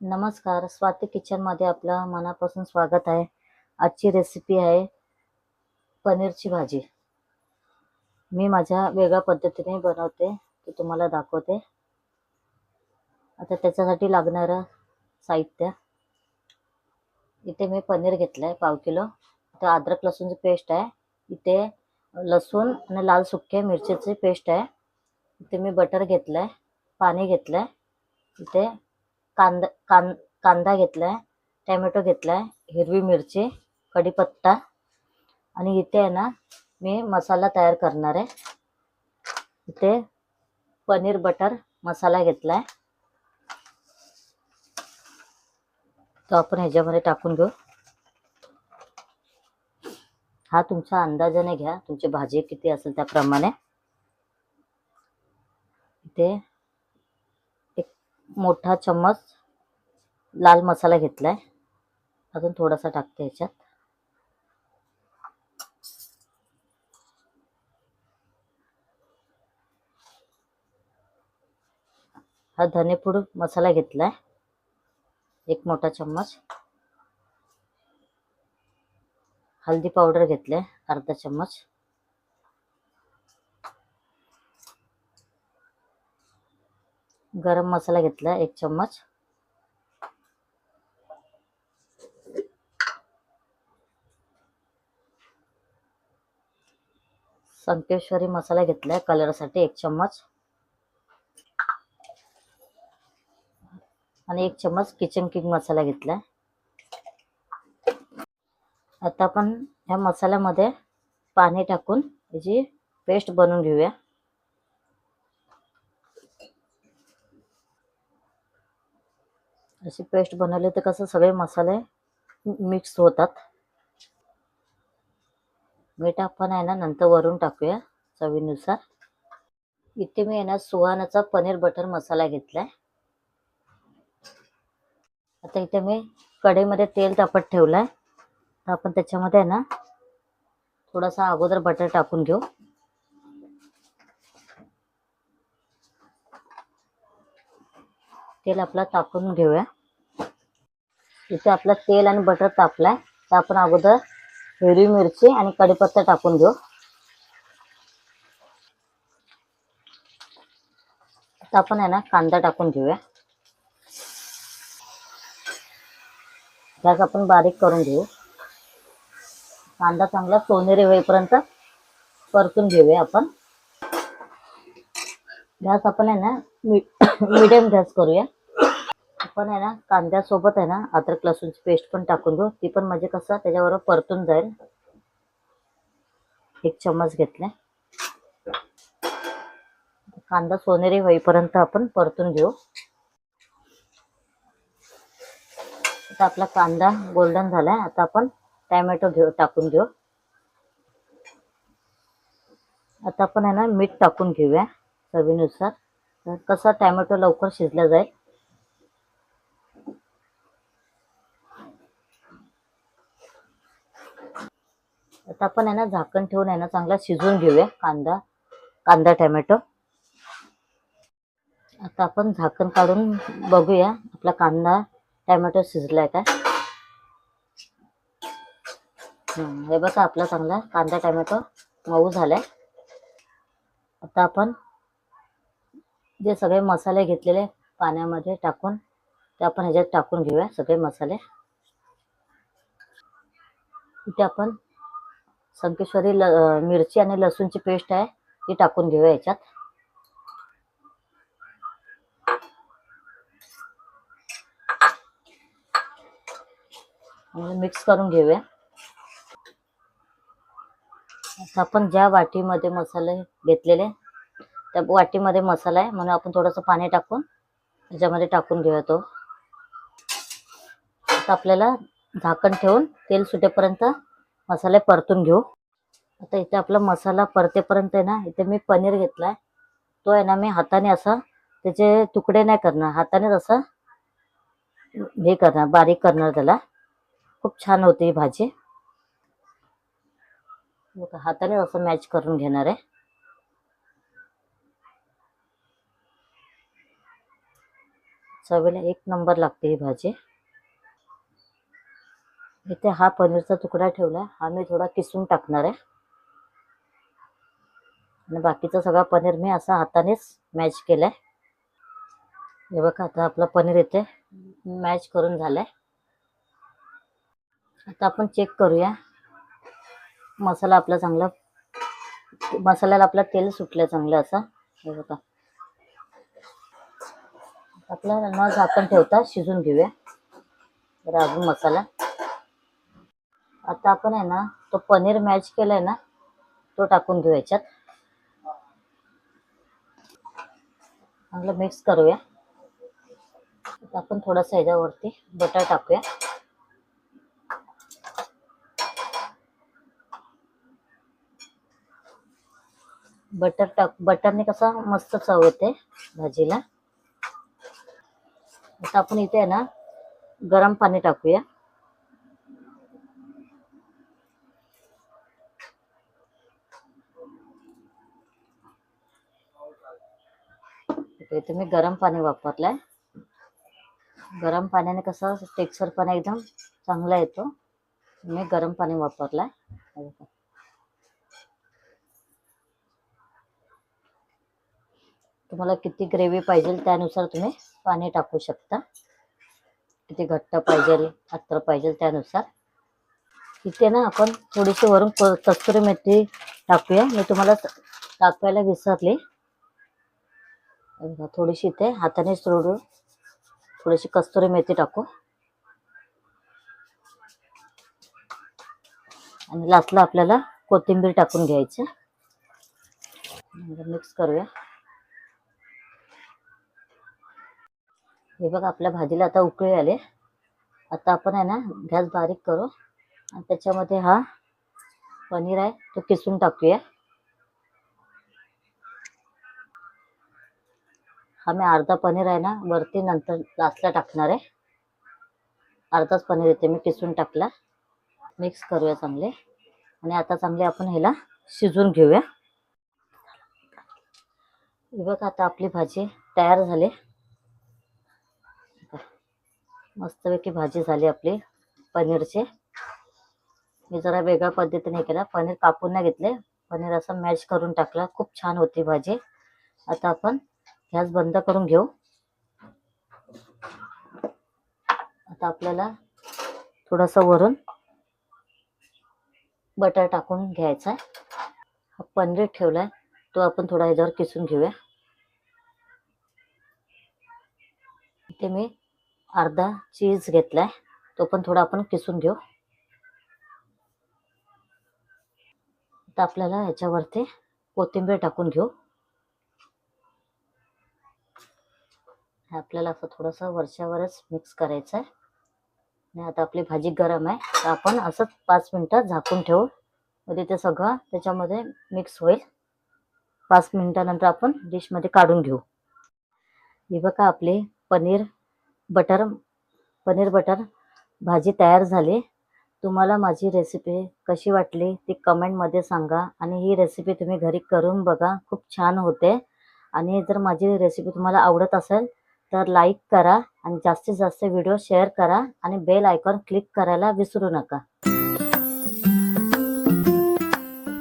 नमस्कार, स्वाती किचनमध्ये आपलं मनापासून स्वागत आहे. आजची रेसिपी आहे पनीरची भाजी. मी माझ्या वेगळ्या पद्धतीने बनवते, ते तुम्हाला दाखवते. आता त्याच्यासाठी लागणारं साहित्य, इथे मी पनीर घेतलं आहे पाव किलो. आता अद्रक लसूणची पेस्ट आहे. इथे लसूण आणि लाल सुके मिरचीची पेस्ट आहे. इथे मी बटर घेतलं आहे, पाणी घेतलं आहे. इथे कांदा घेतलाय, टोमॅटो घेतलाय, हिरवी मिरची, कढीपत्ता आणि इथे आहे ना मी मसाला तयार करणार आहे. इथे पनीर बटर मसाला घेतलाय, तो आपण ह्याच्यामध्ये टाकून घेऊ. हा तुमच्या अंदाजाने घ्या, तुमची भाजी किती असेल त्याप्रमाणे. इथे एक मोठा चम्मच लाल मसाला घेतलाय, अजून थोडासा टाकते ह्याच्यात. हा धनेपूड मसाला घेतलाय, एक मोठा चम्मच. हल्दी पावडर घेतले अर्धा चम्मच. गरम मसाला घेतला 1 चम्मच. संकेश्वरी मसाला घेतलाय कलरसाठी 1 चम्मच. आणि 1 चम्मच किचन किंग मसाला घेतलाय. आता आपण ह्या मसाल्यामध्ये पाणी टाकून याची पेस्ट बनवून घेऊया. अशी पेस्ट बनवली तर कसं सगळे मसाले मिक्स होतात. मीठ आपण आहे ना नंतर वरून टाकूया चवीनुसार. इथे मी आहे ना सुहानाचा पनीर बटर मसाला घेतलाय. आता इथे मी कढईमध्ये तेल तापत ठेवलाय, तर आपण त्याच्यामध्ये आहे ना थोडासा अगोदर बटर टाकून घेऊ. तेल आपला तापून घेऊया. इथे आपलं तेल आणि बटर तापलाय, तर आपण अगोदर हिरवी मिरची आणि कढीपत्ता टाकून घेऊ. आता आपण आहे ना कांदा टाकून घेऊया. गॅस आपण बारीक करून घेऊ. कांदा चांगला सोनेरी होईपर्यंत परतून घेऊया आपण. गॅस आपण आहे ना मीडियम गॅस करूया. आपण आहे ना कांद्यासोबत आहे ना अद्रक लसूणची पेस्ट पण टाकून घेऊ, ती पण म्हणजे कसं त्याच्याबरोबर परतून जाईल. 1 चम्मच घेतले. कांदा सोनेरी होईपर्यंत आपण परतून घेऊ. आता आपला कांदा गोल्डन झालाय. आता आपण टोमॅटो टाकून घेऊ. आता आपण आहे ना मीठ टाकून घेऊया चवीनुसार, तर कसा टोमॅटो लवकर शिजला जाईल. आता आपण आहे ना झाकण ठेवून आहे ना चांगला शिजवून घेऊया कांदा टोमॅटो. आता आपण झाकण काढून बघूया आपला कांदा टोमॅटो शिजलाय का. हे बघा आपला चांगला कांदा टोमॅटो मऊ झालाय. आता आपण जे सगळे मसाले घेतलेले पाण्यामध्ये टाकून ते आपण ह्याच्यात टाकून घेऊया सगळे मसाले. इथे आपण संकेश्वरी मिरची आणि लसूणची पेस्ट आहे ती टाकून घेऊया याच्यात. मिक्स करून घेऊया. आता आपण ज्या वाटीमध्ये मसाले घेतलेले त्या वाटीमध्ये मसाला आहे, म्हणून आपण थोडंसं पाणी टाकून त्याच्यामध्ये टाकून घेऊया तो. आता आपल्याला झाकण ठेवून तेल सुटेपर्यंत मसाले परतून घेऊ. आता इथे आपला मसाला परतेपर्यंत आहे ना इथे मी पनीर घेतलाय, तो आहे ना मी हाताने असं त्याचे तुकडे नाही करणार, हातानेच असं हे करणार, बारीक करणार त्याला. खूप छान होते ही भाजी. हाताने असं मॅच करून घेणार आहे. चवीला एक नंबर लागते ही भाजी. इथे हा पनीरचा तुकडा ठेवला, हा मी थोडा किसून टाकणार आहे आणि बाकीचा सगळा पनीर मी असा हातानेच मॅच केलाय. हे बघा आता आपला पनीर इथे मॅच करून झालाय. आता आपण चेक करूया मसाला आपला चांगला, मसाल्याला आपला तेल सुटलं चांगलं असं. हे बघा आपल्याला न झाकण ठेवता शिजून घेऊया जरा अजून मसाला. आता आपण आहे ना तो पनीर मॅच केलाय ना तो टाकून घेऊ याच्यात. चांगलं मिक्स करूया. आता आपण थोडंसं ह्याच्यावरती बटर टाकूया. बटरने कसा मस्त चव येते भाजीला. आता आपण इथे आहे ना गरम पाणी टाकूया. इथे मी गरम पाणी वापरलंय. गरम पाण्याने कसं टेक्स्चर एकदम चांगला येतो. मी गरम पाणी वापरलंय. तुम्हाला किती ग्रेव्ही पाहिजे त्यानुसार तुम्ही पाणी टाकू शकता. किती घट्ट पाहिजे पातळ पाहिजे त्यानुसार. इथे ना आपण थोडीशी वरून कस्तुरी मेथी टाकूया. मी तुम्हाला टाकायला विसरले. थोडीशी इथे हाताने सोडून थोडीशी कस्तुरी मेथी टाकू आणि लास्टला आपल्याला कोथिंबीर टाकून घ्यायची. मिक्स करूया. हे बघा आपल्या भाजीला आता उकळी आले. आता आपण आहे ना गॅस बारीक करू आणि त्याच्यामध्ये हा पनीर आहे तो किसून टाकूया. हा मी अर्धा पनीर आहे ना वरती नंतर लास्टला टाकणार आहे. अर्धाच पनीर येते मी किसून टाकला. मिक्स करूया चांगले आणि आता चांगले आपण ह्याला शिजून घेऊया. हे बघा आता आपली भाजी तयार झाली. मस्तपैकी भाजी झाली आपली पनीरची. मी जरा वेगळ्या पद्धतीने केला. पनीर कापून नाही घेतले, पनीर असं मॅश करून टाकला. खूप छान होती भाजी. आता आपण गॅस बंद करून घेऊ. आता आपल्याला थोडंसं वरून बटर टाकून घ्यायचा. हा पनीर ठेवलाय तो आपण थोडा ह्याच्यावर किसून घेऊया. इथे मी अर्धा चीज घेतलाय तो पण थोडा आपण किसून घेऊ. आता आपल्याला ह्याच्यावरती कोथिंबीर टाकून घेऊ. आपल्याला असं थोडंसं वरच्यावरच मिक्स करायचं आहे. आणि आता आपली भाजी गरम आहे तर आपण असंच 5 मिनिटं झाकून ठेवू म्हणजे ते सगळं त्याच्यामध्ये मिक्स होईल. 5 मिनिटानंतर आपण डिशमध्ये काढून घेऊ. हे बघा आपली पनीर बटर भाजी तयार झाली. तुम्हाला माझी रेसिपी कशी वाटली ती कमेंटमध्ये सांगा आणि ही रेसिपी तुम्ही घरी करून बघा. खूप छान होते. आणि जर माझी रेसिपी तुम्हाला आवडत असेल तर लाईक करा आणि जास्तीत जास्त व्हिडिओ शेअर करा आणि बेल आयकॉन क्लिक करायला विसरू नका.